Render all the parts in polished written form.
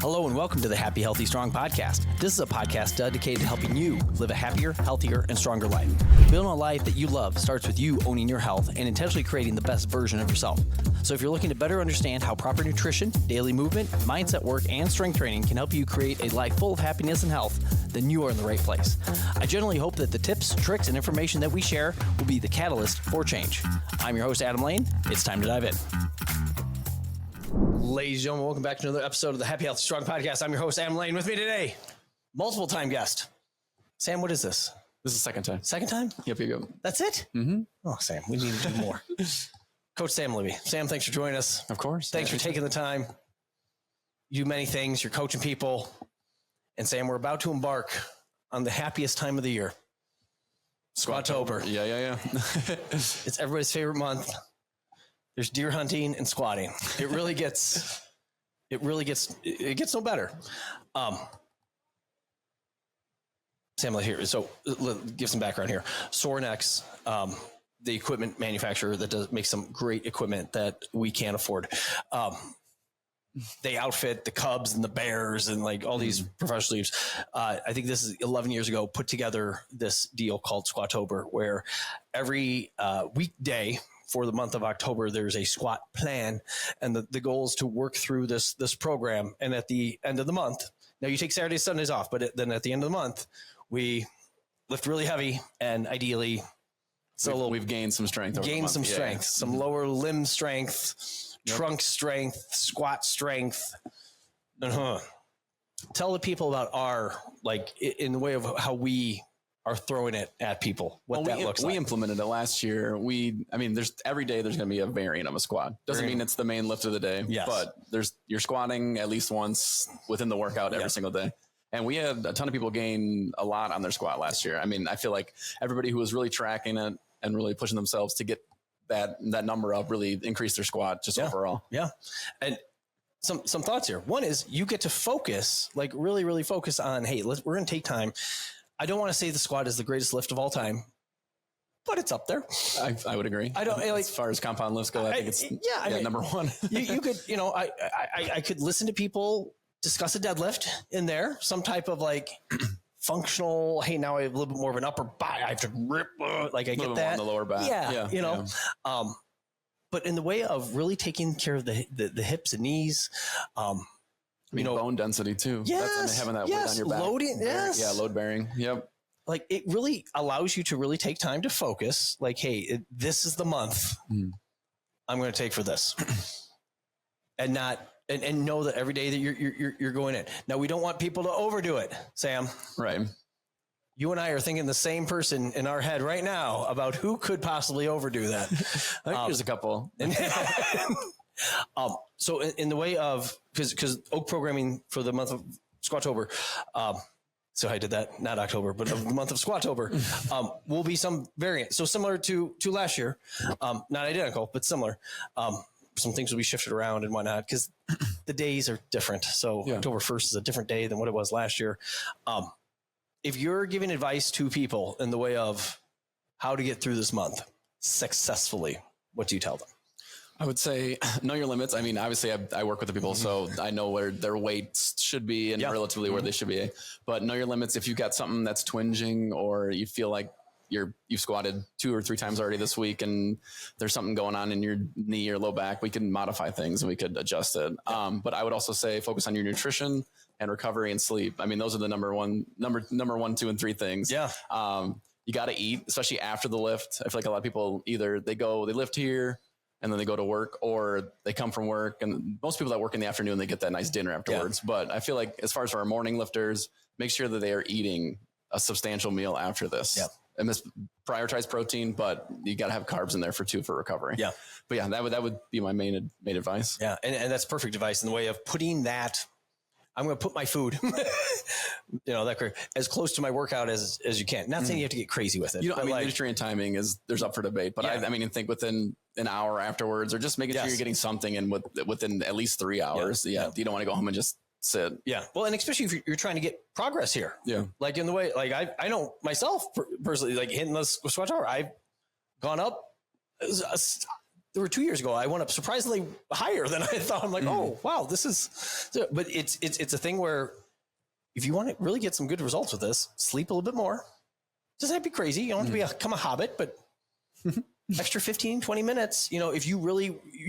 Hello and welcome to the Happy, Healthy, Strong podcast. This is a podcast dedicated to helping you live a happier, healthier, and stronger life. Building a life that you love starts with you owning your health and intentionally creating the best version of yourself. So if you're looking to better understand how proper nutrition, daily movement, mindset work, and strength training can help you create a life full of happiness and health, then you are in the right place. I generally hope that the tips, tricks, and information that we share will be the catalyst for change. I'm your host, Adam Lane. It's time to dive in. Ladies and gentlemen, welcome back to another episode of the Happy, Healthy, Strong podcast. I'm your host, Sam Lane. With me today, multiple time guest. Sam, what is this? This is the second time. Second time? Yep. That's it? Mm-hmm. Oh, Sam, we need to do more. Coach Sam Libby. Sam, thanks for joining us. Of course. Thanks for taking the time. You do many things. You're coaching people. And Sam, we're about to embark on the happiest time of the year. Squat Tober. Yeah. It's everybody's favorite month. There's deer hunting and squatting. It gets no better. Sam, here. So give some background here. Sorinex, the equipment manufacturer that makes some great equipment that we can't afford. They outfit the Cubs and the Bears and like all these professional leagues. I think this is 11 years ago, put together this deal called Squat Tober, where every weekday for the month of October, there's a squat plan. And the goal is to work through this program. And at the end of the month, now you take Saturdays, Sundays off, but then at the end of the month, we lift really heavy and ideally, we've gained some strength. Some lower limb strength, trunk strength, squat strength. Tell the people about our, in the way of how we are throwing it at people, looks like. We implemented it last year. There's every day there's going to be a variant of a squat. Doesn't mean it's the main lift of the day, yes. But you're squatting at least once within the workout every single day. And we had a ton of people gain a lot on their squat last year. I feel like everybody who was really tracking it and really pushing themselves to get that number up really increased their squat overall. Yeah. And some thoughts here. One is you get to focus, really focus on, hey, we're going to take time. I don't want to say the squat is the greatest lift of all time, but it's up there. I would agree. As far as compound lifts go, I think it's number one. you could, I could listen to people discuss a deadlift in there, some type of functional. Hey, now I have a little bit more of an upper body. I have to rip. I get that on the lower back. Yeah. But in the way of really taking care of the hips and knees, bone density too. Yes. Having that weight on your back. Loading. Yes. Yeah. Load bearing. Yep. It really allows you to really take time to focus. Hey, this is the month I'm going to take for this, and know that every day that you're going in. Now, we don't want people to overdo it, Sam. Right. You and I are thinking the same person in our head right now about who could possibly overdo that. I think there's a couple. So in the way of, because Oak programming for the month of Squat Tober, so I did that, not October, but of the month of Squat Tober, will be some variant. So similar to last year, not identical, but similar. Some things will be shifted around and whatnot because the days are different. So October 1st is a different day than what it was last year. If you're giving advice to people in the way of how to get through this month successfully, what do you tell them? I would say know your limits. Obviously I work with the people, so I know where their weights should be and relatively where they should be. But know your limits. If you've got something that's twinging or you feel like you've squatted 2 or 3 times already this week and there's something going on in your knee or low back, we can modify things and we could adjust it. But I would also say focus on your nutrition and recovery and sleep. Those are the number 1, 2, and 3 things. Yeah. You got to eat, especially after the lift. I feel like a lot of people either they lift here and then they go to work, or they come from work. And most people that work in the afternoon, they get that nice dinner afterwards. Yeah. But I feel like as far as our morning lifters, make sure that they are eating a substantial meal after this. Yeah. And this prioritize protein, but you got to have carbs in there for recovery. Yeah. But yeah, that would be my main advice. Yeah. And that's perfect advice in the way of putting that. I'm going to put my food, as close to my workout as you can. Not saying you have to get crazy with it. Nutrient timing there's up for debate, but I think within an hour afterwards, or just making sure you're getting something in within at least 3 hours. Yeah. You don't want to go home and just sit. Yeah. Well, and especially if you're trying to get progress here. Yeah. In the way, I know myself personally, hitting the Squat Tober, I've gone up there were 2 years ago, I went up surprisingly higher than I thought. I'm like, oh, wow, this is, but it's a thing where if you want to really get some good results with this, sleep a little bit more. Doesn't have to be crazy. You don't have to become a hobbit, but extra 15, 20 minutes, if you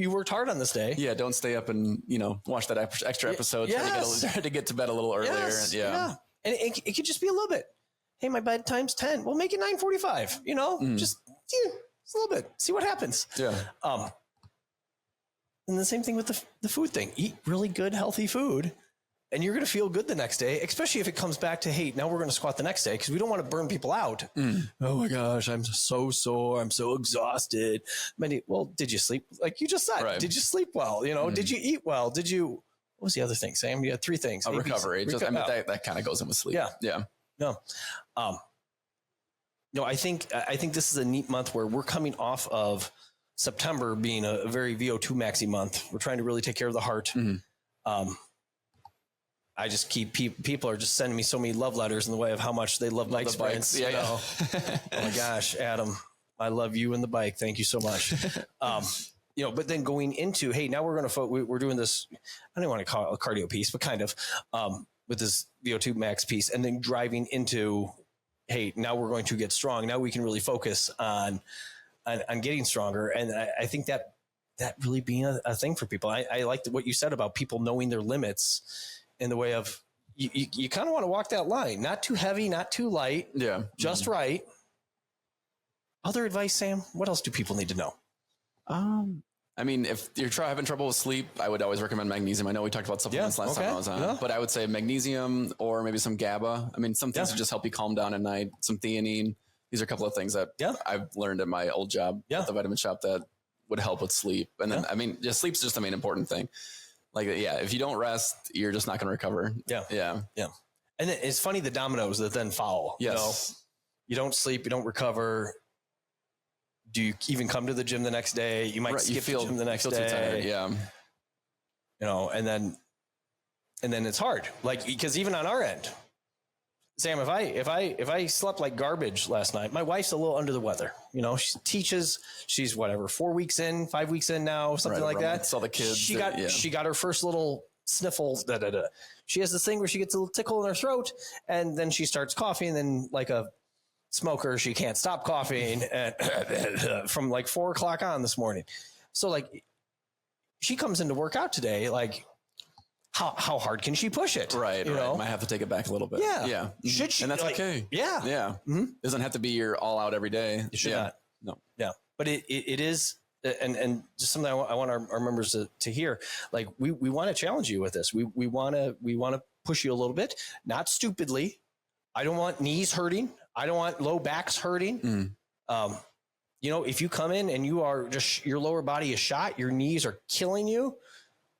worked hard on this day. Yeah. Don't stay up and, watch that extra episode. Try to get to bed a little earlier. Yes, yeah. And it could just be a little bit. Hey, my bedtime's 10. Well, make it 9:45, just a little bit, see what happens. Yeah. And the same thing with the food thing. Eat really good, healthy food, and you're going to feel good the next day, especially if it comes back to, hey, now we're going to squat the next day, because we don't want to burn people out. Oh my gosh, I'm so sore. I'm so exhausted. Well, did you sleep? Like you just said, right. Did you sleep well? Did you eat well? What was the other thing, Sam? You had 3 things. Recovery. That kind of goes in with sleep. Yeah. Yeah. No. I think this is a neat month where we're coming off of September being a very VO2 maxi month. We're trying to really take care of the heart. I just keep people are just sending me so many love letters in the way of how much they love bike sprints. Yeah. Oh my gosh, Adam, I love you and the bike. Thank you so much. But then going into, hey, now we're going to we're doing this. I don't want to call it a cardio piece, but kind of with this VO2 max piece, and then driving into, hey, now we're going to get strong. Now we can really focus on getting stronger. And I think that really being a thing for people. I liked what you said about people knowing their limits in the way of you kind of want to walk that line, not too heavy, not too light. Yeah. Just right. Other advice, Sam, what else do people need to know? If you're having trouble with sleep, I would always recommend magnesium. I know we talked about supplements last time I was on, but I would say magnesium or maybe some GABA. Some things that just help you calm down at night, some theanine. These are a couple of things that I've learned at my old job at the vitamin shop that would help with sleep. And then, just sleep's just the main important thing. Like, if you don't rest, you're just not going to recover. Yeah. And it's funny, the dominoes that then follow. Yes. You don't sleep, you don't recover. Do you even come to the gym the next day? You might skip the gym the next day. Too tired. Yeah. And then it's hard. Like, because even on our end, Sam, if I slept like garbage last night, my wife's a little under the weather. She teaches. She's 5 weeks in now, something like that. Saw the kids. She got her first little sniffles. She has this thing where she gets a little tickle in her throat, and then she starts coughing. And then, like a smoker, she can't stop coughing from like 4 o'clock on this morning. So like, she comes in to work out today, like. How hard can she push it? Right. Might have to take it back a little bit. Yeah. Yeah. Should she? And that's okay. Yeah. Yeah. Mm-hmm. Doesn't have to be your all out every day. It should not. No. Yeah. But it is, and just something I want our members to hear. Like, we want to challenge you with this. We want to push you a little bit, not stupidly. I don't want knees hurting. I don't want low backs hurting. If you come in and you are just, your lower body is shot, your knees are killing you.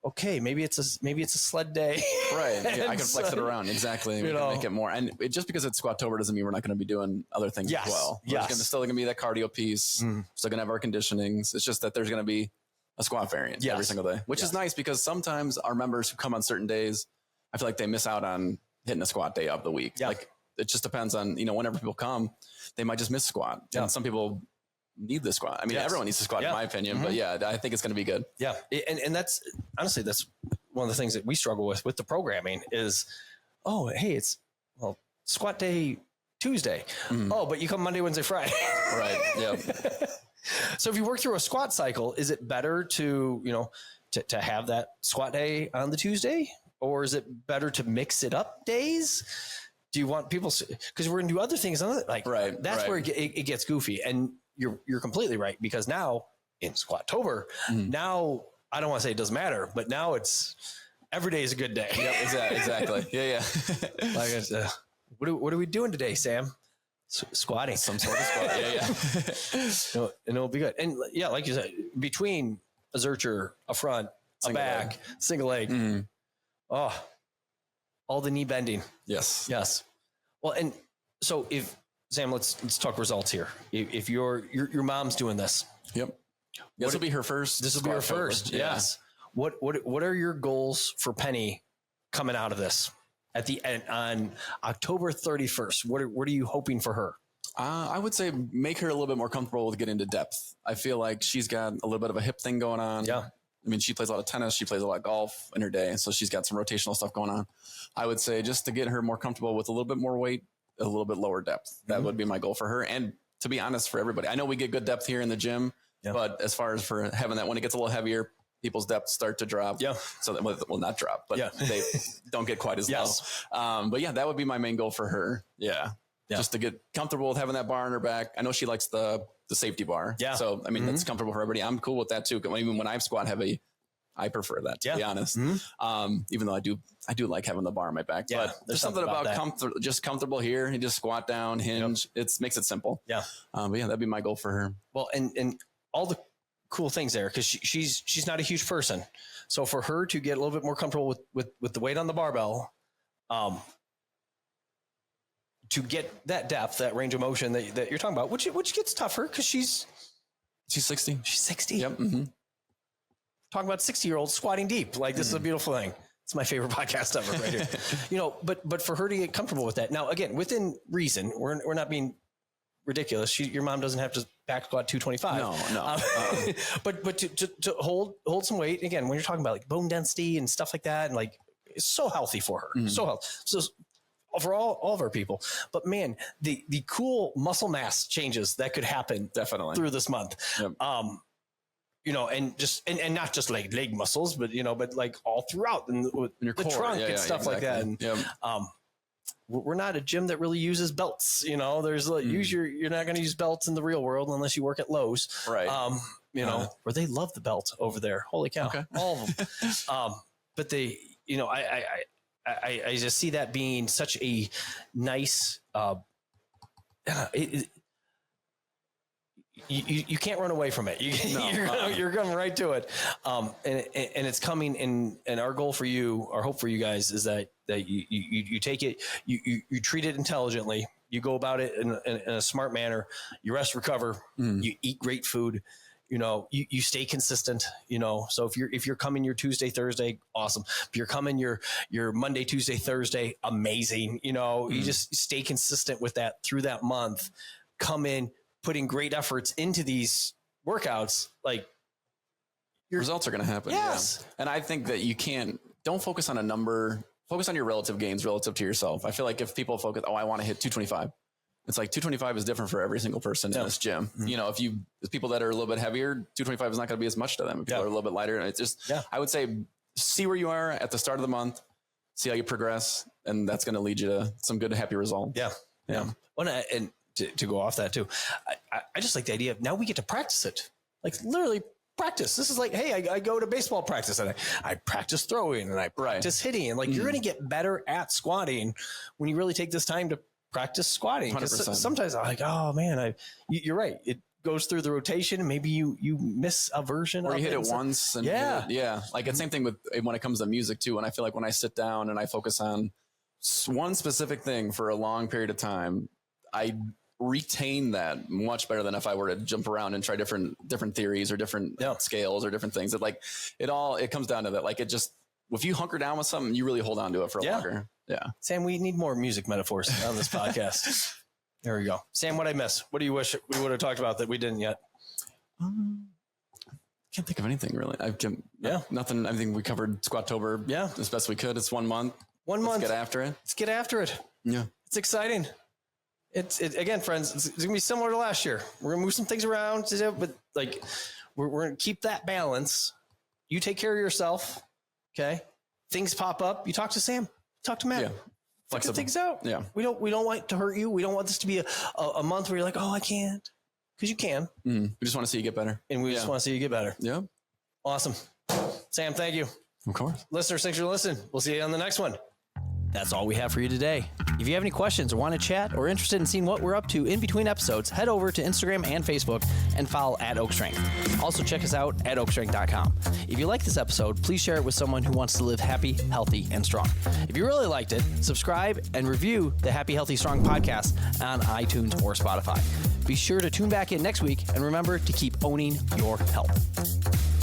Okay, maybe it's a sled day. Right. Yeah, I can flex it around. Exactly. We can make it more. And just because it's Squat Tober doesn't mean we're not going to be doing other things as well. There's still going to be that cardio piece. Still going to have our conditionings. It's just that there's going to be a squat variant every single day, which is nice, because sometimes our members who come on certain days, I feel like they miss out on hitting a squat day of the week. Yeah. Like, it just depends on, whenever people come, they might just miss squat. Yeah. And some people need the squat. Everyone needs to squat in my opinion, but I think it's going to be good. Yeah. And that's honestly, that's one of the things that we struggle with the programming is, it's squat day Tuesday. Oh, but you come Monday, Wednesday, Friday. Right. Yeah. So if you work through a squat cycle, is it better to have that squat day on the Tuesday, or is it better to mix it up days? Do you want people, because we're going to do other things on it, like that's where it gets goofy. And you're completely right, because now in Squat Tober, now I don't want to say it doesn't matter, but now it's every day is a good day. Yep, exactly. Yeah. Like I said, what are we doing today, Sam? Squatting. Some sort of squat. Yeah. And it'll be good. And like you said, between a Zercher, a front, a back, single leg, all the knee bending. Yes. Well, and so if Sam, let's talk results here. If your mom's doing this, this will be her first. This will be her first. Yes. What are your goals for Penny coming out of this at the end on October 31st? What are you hoping for her? I would say make her a little bit more comfortable with getting into depth. I feel like she's got a little bit of a hip thing going on. Yeah. I mean, she plays a lot of tennis. She plays a lot of golf in her day. So she's got some rotational stuff going on. I would say just to get her more comfortable with a little bit more weight, a little bit lower depth. That would be my goal for her. And to be honest, for everybody, I know we get good depth here in the gym, but as far as for having that, when it gets a little heavier, people's depths start to drop. Yeah. So that, well, not drop, but they don't get quite as low. But yeah, that would be my main goal for her. Yeah. Just to get comfortable with having that bar on her back. I know she likes the safety bar. Yeah. So, I mean, that's comfortable for everybody. I'm cool with that too. Even when I squat heavy, I prefer that, to be honest. Even though I do like having the bar on my back, but there's something about just comfortable here. You just squat down, hinge. It makes it simple. Yeah. But yeah, that'd be my goal for her. Well, and all the cool things there, because she's not a huge person. So for her to get a little bit more comfortable with the weight on the barbell, to get that depth, that range of motion that you're talking about, which gets tougher because she's 60. She's 60. Yep. Talking about 60-year-olds squatting deep. Like, this is a beautiful thing. It's my favorite podcast ever right here. But for her to get comfortable with that. Now, again, within reason, we're not being ridiculous. Your mom doesn't have to back squat 225. No. But to hold some weight, again, when you're talking about like bone density and stuff like that, and like, it's so healthy for her. So healthy. So for all of our people, but man, the cool muscle mass changes that could happen definitely through this month. Yep. And not just like leg muscles, but but like all throughout and the core, trunk and stuff like that. And we're not a gym that really uses belts. There's you're not going to use belts in the real world unless you work at Lowe's, right? Where they love the belt over there. Holy cow, all of them. But they, I just see that being such a nice, you can't run away from it. You're going right to it. And it's coming. And our goal for you, our hope for you guys is that you take it, you treat it intelligently. You go about it in a smart manner. You rest, recover, you eat great food. You stay consistent, so if you're coming your Tuesday, Thursday, awesome. If you're coming your Monday, Tuesday, Thursday, amazing. You just stay consistent with that through that month, come in, putting great efforts into these workouts, like your results are going to happen. Yes. Yeah. And I think that don't focus on a number, focus on your relative gains relative to yourself. I feel like if people focus, I want to hit 225. It's like 225 is different for every single person in this gym. If people that are a little bit heavier, 225 is not going to be as much to them. If people are a little bit lighter, and it's just, I would say, see where you are at the start of the month, see how you progress, and that's going to lead you to some good, happy results. Yeah. Well, and to go off that too, I just like the idea of now we get to practice it, like literally practice. This is like, hey, I go to baseball practice and I practice throwing and I practice hitting, and like you're going to get better at squatting when you really take this time to practice squatting. 'Cause sometimes I'm like, oh man, you're right. It goes through the rotation and maybe you miss a version or of you hit it once. And like the same thing with when it comes to music too. And I feel like when I sit down and I focus on one specific thing for a long period of time, I retain that much better than if I were to jump around and try different theories or different scales or different things. That like it comes down to that. Like if you hunker down with something, you really hold on to it for longer. Yeah. Sam, we need more music metaphors on this podcast. There we go. Sam, what I miss? What do you wish we would have talked about that we didn't yet? Can't think of anything really. Nothing. I think we covered Squat Tober. Yeah. As best we could. It's 1 month. Let's get after it. Let's get after it. Yeah. It's exciting. It's again, friends, it's going to be similar to last year. We're going to move some things around, but like we're going to keep that balance. You take care of yourself. Okay. Things pop up. You talk to Sam. Talk to Matt. Yeah. Figure things out. Yeah. We don't want to hurt you. We don't want this to be a month where you're like, oh, I can't. Because you can. We just want to see you get better. And we just want to see you get better. Yeah. Awesome. Sam, thank you. Of course. Listeners, thanks for listening. We'll see you on the next one. That's all we have for you today. If you have any questions or want to chat or interested in seeing what we're up to in between episodes, head over to Instagram and Facebook and follow @OakStrength. Also check us out at oakstrength.com. If you like this episode, please share it with someone who wants to live happy, healthy, and strong. If you really liked it, subscribe and review the Happy, Healthy, Strong podcast on iTunes or Spotify. Be sure to tune back in next week and remember to keep owning your health.